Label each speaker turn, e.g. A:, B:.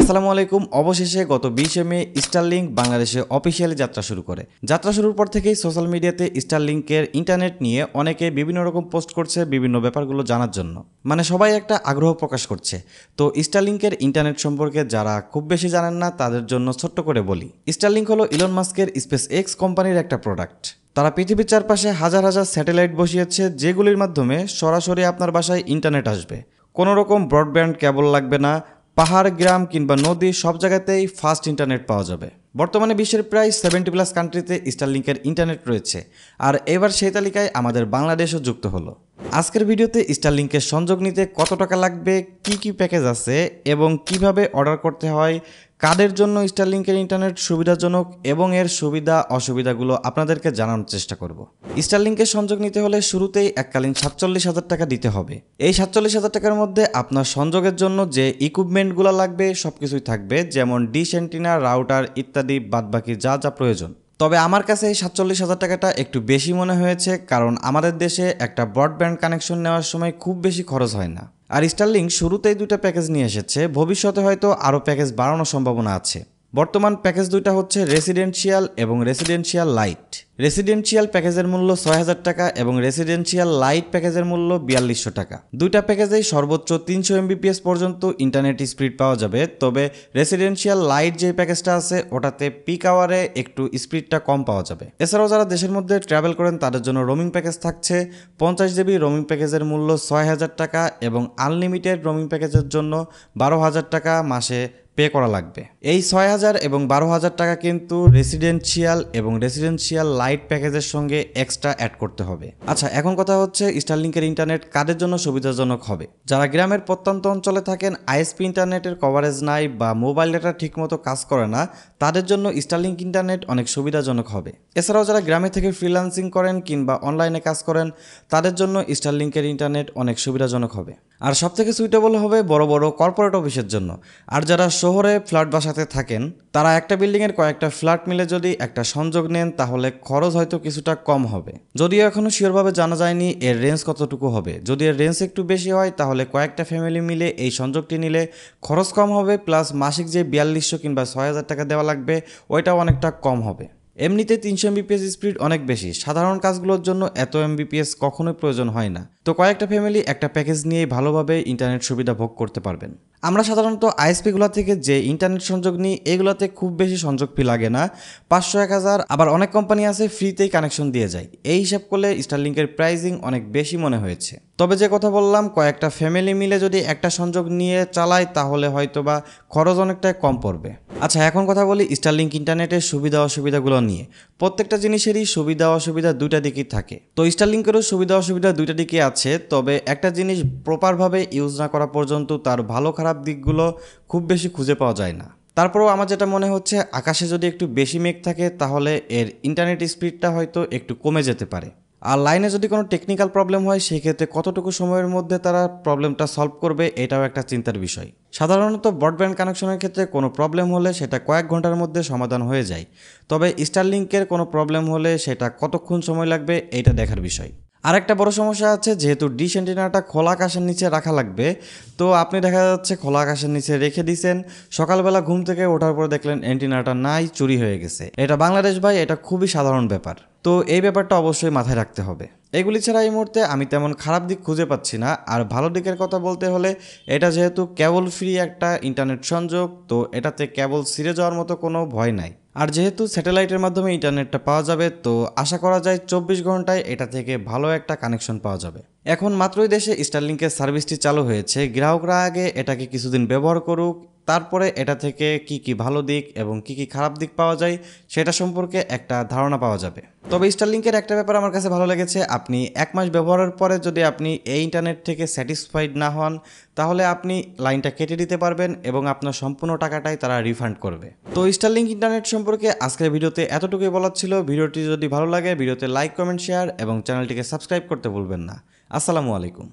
A: আসসালামু আলাইকুম। অবশেষে গত 20 মে স্টারলিংক বাংলাদেশে অফিসিয়ালি যাত্রা শুরু করে। যাত্রা শুরুর পর থেকেই সোশ্যাল মিডিয়াতে স্টারলিংকের ইন্টারনেট নিয়ে অনেকে বিভিন্ন রকম পোস্ট করছে বিভিন্ন ব্যাপারগুলো জানার জন্য। মানে সবাই একটা আগ্রহ প্রকাশ করছে। তো স্টারলিংকের ইন্টারনেট সম্পর্কে যারা খুব বেশি জানেন না তাদের জন্য ছোট্ট করে বলি, স্টারলিংক হলো ইলন মাস্কের স্পেস এক্স কোম্পানির একটা প্রোডাক্ট। তারা পৃথিবীর চারপাশে হাজার হাজার স্যাটেলাইট বসিয়েছে, যেগুলির মাধ্যমে সরাসরি আপনার বাসায় ইন্টারনেট আসবে। কোনো রকম ব্রডব্যান্ড কেবল লাগবে না। পাহাড়, গ্রাম কিংবা নদী সব জায়গাতেই ফাস্ট ইন্টারনেট পাওয়া যাবে। বর্তমানে বিশ্বের প্রায় 70+ কান্ট্রিতে স্টারলিংকের ইন্টারনেট রয়েছে, আর এবার সেই তালিকায় আমাদের বাংলাদেশও যুক্ত হলো। আজকের ভিডিওতে স্টারলিংকের সংযোগ নিতে কত টাকা লাগবে, কি কি প্যাকেজ আছে এবং কিভাবে অর্ডার করতে হয়, কাদের জন্য স্টারলিংকের ইন্টারনেট সুবিধাজনক এবং এর সুবিধা অসুবিধাগুলো আপনাদেরকে জানানোর চেষ্টা করব। স্টারলিংকের সংযোগ নিতে হলে শুরুতেই এককালীন 47,000 টাকা দিতে হবে। এই 47,000 টাকার মধ্যে আপনার সংযোগের জন্য যে ইকুইপমেন্টগুলো লাগবে সবকিছুই থাকবে, যেমন ডিশ অ্যান্টিনা, রাউটার ইত্যাদি, বাদবাকি যা যা প্রয়োজন। তবে আমার কাছে এই 47,000 টাকাটা একটু বেশি মনে হয়েছে, কারণ আমাদের দেশে একটা ব্রডব্যান্ড কানেকশন নেওয়ার সময় খুব বেশি খরচ হয় না। আর স্টারলিংক শুরুতেই 2টা প্যাকেজ নিয়ে এসেছে, ভবিষ্যতে হয়তো আরও প্যাকেজ বাড়ানোর সম্ভাবনা আছে। বর্তমান প্যাকেজ 2টা হচ্ছে রেসিডেন্সিয়াল এবং রেসিডেন্সিয়াল লাইট। রেসিডেন্সিয়াল প্যাকেজের মূল্য 6,000 টাকা এবং রেসিডেন্সিয়াল লাইট প্যাকেজের মূল্য 4200 টাকা। 2টা প্যাকেজেই সর্বোচ্চ 300 MBPS পর্যন্ত ইন্টারনেট স্পিড পাওয়া যাবে। তবে রেসিডেন্সিয়াল লাইট যে প্যাকেজটা আছে ওটাতে পিক আওয়ারে একটু স্পিডটা কম পাওয়া যাবে। এছাড়াও যারা দেশের মধ্যে ট্রাভেল করেন তাদের জন্য রোমিং প্যাকেজ থাকছে। 50 GB রোমিং প্যাকেজের মূল্য 6,000 টাকা এবং আনলিমিটেড রোমিং প্যাকেজের জন্য 12,000 টাকা মাসে পে করা লাগবে। এই 6,000 এবং 12,000 টাকা কিন্তু রেসিডেন্সিয়াল এবং রেসিডেন্সিয়াল লাইট প্যাকেজের সঙ্গে এক্সট্রা অ্যাড করতে হবে। আচ্ছা, এখন কথা হচ্ছে স্টারলিংকের ইন্টারনেট কাদের জন্য সুবিধাজনক হবে। যারা গ্রামের প্রত্যন্ত অঞ্চলে থাকেন, আইএসপি ইন্টারনেটের কভারেজ নাই বা মোবাইল ডেটা ঠিকমতো কাজ করে না, তাদের জন্য স্টারলিংক ইন্টারনেট অনেক সুবিধাজনক হবে। এছাড়াও যারা গ্রামে থেকে ফ্রিল্যান্সিং করেন কিংবা অনলাইনে কাজ করেন, তাদের জন্য স্টারলিংকের ইন্টারনেট অনেক সুবিধাজনক হবে। আর সবথেকে সুইটেবল হবে বড় বড় কর্পোরেট অফিসের জন্য। আর যারা শহরে ফ্ল্যাট বাসাতে থাকেন, তারা একটা বিল্ডিংয়ের কয়েকটা ফ্ল্যাট মিলে যদি একটা সংযোগ নেন তাহলে খরচ হয়তো কিছুটা কম হবে। যদিও এখনও শিওরভাবে জানা যায়নি এর রেঞ্জ কতটুকু হবে। যদি এর রেঞ্জ একটু বেশি হয় তাহলে কয়েকটা ফ্যামিলি মিলে এই সংযোগটি নিলে খরচ কম হবে, প্লাস মাসিক যে 4200 কিংবা 6,000 টাকা দেওয়া লাগবে ওইটাও অনেকটা কম হবে। এমনিতে 300 MBPS স্পিড অনেক বেশি, সাধারণ কাজগুলোর জন্য এত MBPS কখনোই প্রয়োজন হয় না। তো কয়েকটা ফ্যামিলি একটা প্যাকেজ নিয়েই ভালোভাবে ইন্টারনেট সুবিধা ভোগ করতে পারবেন। আমরা সাধারণত আইএসপিগুলো থেকে যে ইন্টারনেট সংযোগ নিই এগুলোতে খুব বেশি সংযোগ ফি লাগে না, 500-1000। আবার অনেক কোম্পানি আছে ফ্রিতেই কানেকশন দিয়ে যায়। এই হিসাব করলে স্টারলিংকের প্রাইজিং অনেক বেশি মনে হয়েছে। তবে যে কথা বললাম, কয়েকটা ফ্যামিলি মিলে যদি একটা সংযোগ নিয়ে চালায় তাহলে হয়তোবা খরচ অনেকটাই কম পড়বে। আচ্ছা, এখন কথা বলি স্টারলিংক ইন্টারনেটের সুবিধা অসুবিধাগুলো নিয়ে। প্রত্যেকটা জিনিসেরই সুবিধা অসুবিধা 2টা দিকই থাকে। তো স্টারলিংকেরও সুবিধা অসুবিধা 2টা দিকই আছে। তবে একটা জিনিস প্রপারভাবে ইউজ না করা পর্যন্ত তার ভালো খারাপ দিকগুলো খুব বেশি খুঁজে পাওয়া যায় না। তারপরেও আমার যেটা মনে হচ্ছে, আকাশে যদি একটু বেশি মেঘ থাকে তাহলে এর ইন্টারনেট স্পিডটা হয়তো একটু কমে যেতে পারে। আর লাইনে যদি কোনো টেকনিক্যাল প্রবলেম হয় সেক্ষেত্রে কতটুকু সময়ের মধ্যে তারা প্রবলেমটা সলভ করবে এটাও একটা চিন্তার বিষয়। সাধারণত ব্রডব্যান্ড কানেকশনের ক্ষেত্রে কোনো প্রবলেম হলে সেটা কয়েক ঘন্টার মধ্যে সমাধান হয়ে যায়। তবে স্টারলিংকের কোনো প্রবলেম হলে সেটা কতক্ষণ সময় লাগবে এটা দেখার বিষয়। আরেকটা বড় সমস্যা আছে, যেহেতু ডিশ অ্যান্টিনাটা খোলা আকাশের নিচে রাখা লাগবে। তো আপনি দেখা যাচ্ছে খোলা আকাশের নিচে রেখে দিয়েছেন, সকালবেলা ঘুম থেকে ওঠার পর দেখলেন অ্যান্টিনাটা নাই, চুরি হয়ে গেছে। এটা বাংলাদেশ ভাই, এটা খুবই সাধারণ ব্যাপার। তো এই ব্যাপারটা অবশ্যই মাথায় রাখতে হবে। এগুলি ছাড়া এই মুহূর্তে আমি তেমন খারাপ দিক খুঁজে পাচ্ছি না। আর ভালো দিকের কথা বলতে হলে, এটা যেহেতু কেবল ফ্রি একটা ইন্টারনেট সংযোগ, তো এটাতে কেবল ছিঁড়ে যাওয়ার মতো কোনো ভয় নাই। আর যেহেতু স্যাটেলাইটের মাধ্যমে ইন্টারনেটটা পাওয়া যাবে, তো আশা করা যায় 24 ঘন্টায় এটা থেকে ভালো একটা কানেকশন পাওয়া যাবে। এখন মাত্রই দেশে স্টারলিংকের সার্ভিসটি চালু হয়েছে। গ্রাহকরা আগে এটাকে কিছুদিন ব্যবহার করুক, তারপরে এটা থেকে কি কি ভালো দিক এবং কি কি খারাপ দিক পাওয়া যায় সেটা সম্পর্কে একটা ধারণা পাওয়া যাবে। তবে স্টারলিংকের একটা ব্যাপার আমার কাছে ভালো লেগেছে, আপনি 1 মাস ব্যবহারের পরে যদি আপনি এই ইন্টারনেট থেকে স্যাটিসফাইড না হন তাহলে আপনি লাইনটা কেটে দিতে পারবেন এবং আপনার সম্পূর্ণ টাকাটাই তারা রিফান্ড করবে। তো স্টারলিংক ইন্টারনেট সম্পর্কে আজকের ভিডিওতে এতটুকুই বলার ছিল। ভিডিওটি যদি ভালো লাগে ভিডিওতে লাইক, কমেন্ট, শেয়ার এবং চ্যানেলটিকে সাবস্ক্রাইব করতে ভুলবেন না। আসসালামু আলাইকুম।